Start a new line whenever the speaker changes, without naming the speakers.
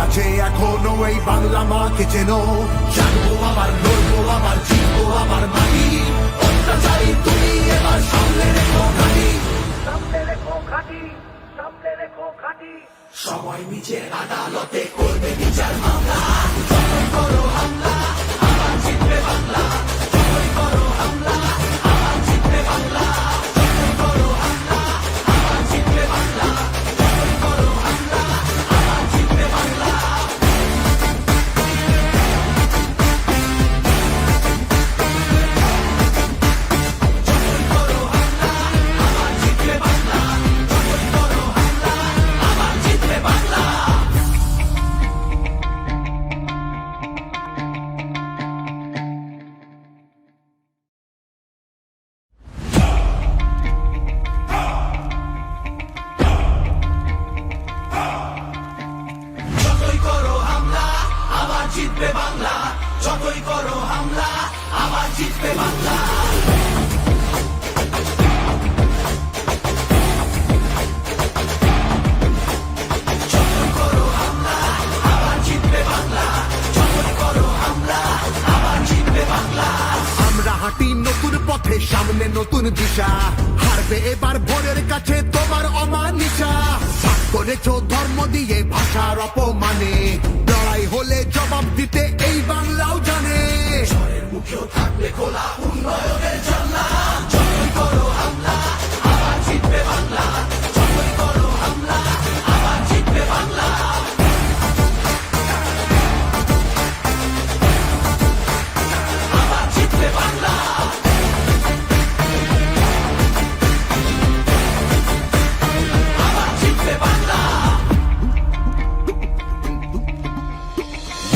আছে এখনো এই বাংলা মাকে চেন, জানবো আবার লড়বো আবার জিতবো আবার মাটি, অত্যাচারী তুমি এবার সামনে রেখো ঘাটি, সামনে রেখো ঘাটি, সামনে রেখো ঘাটি। সবাই নিজের আদালতে করবে বিচার মামলা, যতই করো হামলা আবার জিতবে বাংলা, যতই করো হামলা আবার জিতবে বাংলা, যতই করো হামলা আবার জিতবে বাংলা, যতই করো হামলা আবার জিতবে বাংলা। যতই করো হামলা আবার জিতবে বাংলা, যতই করো হামলা আবার জিতবে বাংলা। যতই করো হামলা আবার জিতবে বাংলা, যতই করো হামলা আবার জিতবে বাংলা। যতই করো হামলা আবার জিতবে বাংলা, যতই করো হামলা আবার জিতবে বাংলা। আমরা হাঁটি নতুন পথে, সামনে নতুন দিশা, হারবে এবার ভোরের কাছে তোমার অমানিসা। ভাগ করেছো ধর্ম দিয়ে ভাষার অপমানে, লড়াই হলে জবাব দিতে এই বাংলাও জানে। ঝড়ের মুখেও থাকবে খোলা উন্নয়নে